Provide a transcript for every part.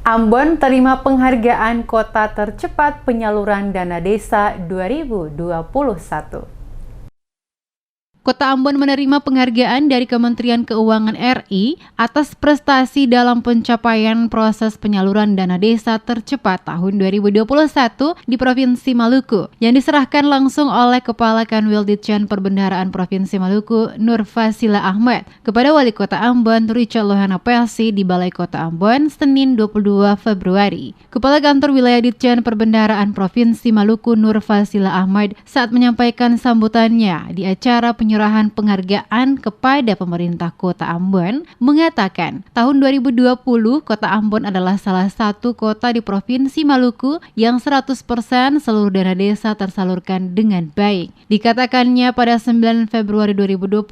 Ambon terima penghargaan Kota Tercepat Penyaluran Dana Desa 2021. Kota Ambon menerima penghargaan dari Kementerian Keuangan RI atas prestasi dalam pencapaian proses penyaluran dana desa tercepat tahun 2021 di Provinsi Maluku, yang diserahkan langsung oleh Kepala Kanwil Ditjen Perbendaharaan Provinsi Maluku, Nur Fasila Ahmad, kepada Wali Kota Ambon, Richard Lohana Pelsi di Balai Kota Ambon, Senin 22 Februari. Kepala Kantor Wilayah Ditjen Perbendaharaan Provinsi Maluku, Nur Fasila Ahmad, saat menyampaikan sambutannya di acara penyerahan penghargaan kepada pemerintah Kota Ambon, mengatakan tahun 2020 Kota Ambon adalah salah satu kota di Provinsi Maluku yang 100% seluruh dana desa tersalurkan dengan baik. Dikatakannya pada 9 Februari 2021,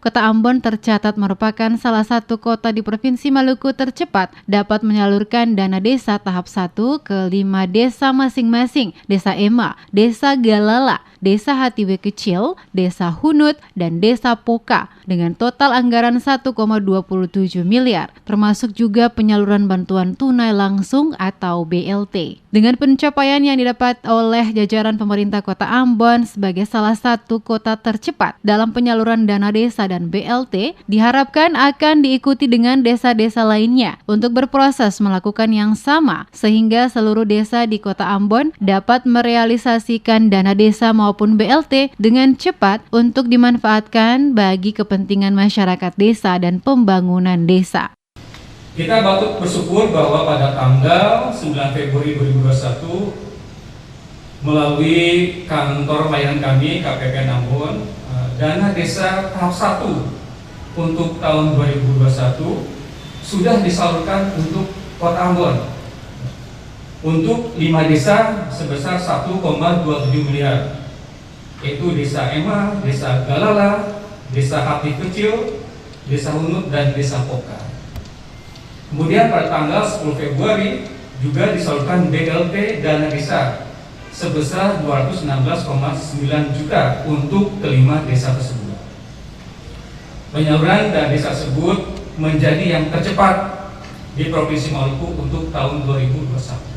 Kota Ambon tercatat merupakan salah satu kota di Provinsi Maluku tercepat dapat menyalurkan dana desa tahap 1 ke 5 desa masing-masing, Desa Ema, Desa Galala, Desa Hatiwe Kecil, Desa Hunut, dan Desa Poka dengan total anggaran 1,27 miliar, termasuk juga penyaluran bantuan tunai langsung atau BLT. Dengan pencapaian yang didapat oleh jajaran pemerintah Kota Ambon sebagai salah satu kota tercepat dalam penyaluran dana desa dan BLT, diharapkan akan diikuti dengan desa-desa lainnya untuk berproses melakukan yang sama sehingga seluruh desa di Kota Ambon dapat merealisasikan dana desa maupun BLT dengan cepat untuk dimanfaatkan bagi kepentingan masyarakat desa dan pembangunan desa. Kita patut bersyukur bahwa pada tanggal 9 Februari 2021 melalui kantor layanan kami KPPN Ambon, dana desa tahap 1 untuk tahun 2021 sudah disalurkan untuk Kota Ambon untuk 5 desa sebesar 1,27 miliar, yaitu Desa Ema, Desa Galala, Desa Hati Kecil, Desa Hunut, dan Desa Poka. Kemudian pada tanggal 10 Februari juga disalurkan BLT dana desa sebesar 216,9 juta untuk kelima desa tersebut. Penyaluran dana desa tersebut menjadi yang tercepat di Provinsi Maluku untuk tahun 2021.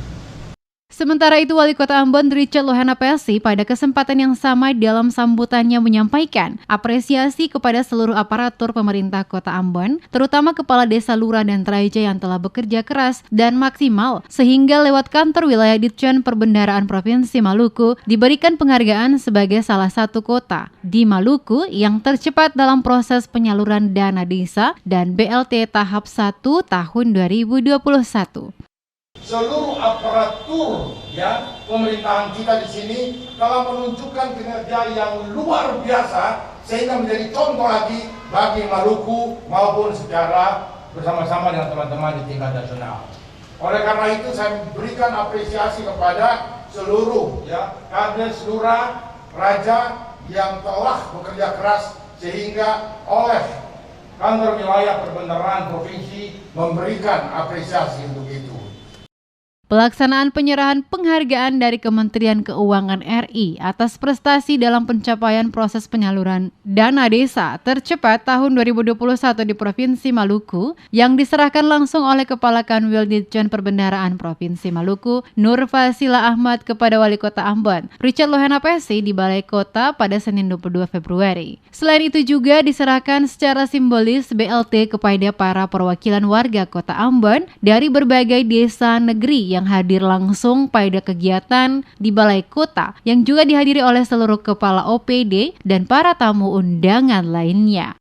Sementara itu, Wali Kota Ambon Richard Lohana Pelsi pada kesempatan yang sama dalam sambutannya menyampaikan apresiasi kepada seluruh aparatur pemerintah Kota Ambon, terutama Kepala Desa Lurah dan Traja yang telah bekerja keras dan maksimal sehingga lewat Kantor Wilayah Ditjen Perbendaharaan Provinsi Maluku diberikan penghargaan sebagai salah satu kota di Maluku yang tercepat dalam proses penyaluran dana desa dan BLT tahap 1 tahun 2021. Seluruh aparatur pemerintahan kita di sini telah menunjukkan kinerja yang luar biasa sehingga menjadi contoh lagi bagi Maluku maupun secara bersama-sama dengan teman-teman di tingkat nasional. Oleh karena itu saya berikan apresiasi kepada seluruh kader lurah, raja yang telah bekerja keras sehingga oleh Kantor Wilayah Perbendaharaan Provinsi memberikan apresiasi untuk itu. Pelaksanaan penyerahan penghargaan dari Kementerian Keuangan RI atas prestasi dalam pencapaian proses penyaluran dana desa tercepat tahun 2021 di Provinsi Maluku yang diserahkan langsung oleh Kepala Kanwil Ditjen Perbendaharaan Provinsi Maluku, Nur Fasila Ahmad kepada Wali Kota Ambon, Richard Lohana Pelsi di Balai Kota pada Senin 22 Februari. Selain itu juga diserahkan secara simbolis BLT kepada para perwakilan warga Kota Ambon dari berbagai desa negeri yang hadir langsung pada kegiatan di Balai Kota yang juga dihadiri oleh seluruh kepala OPD dan para tamu undangan lainnya.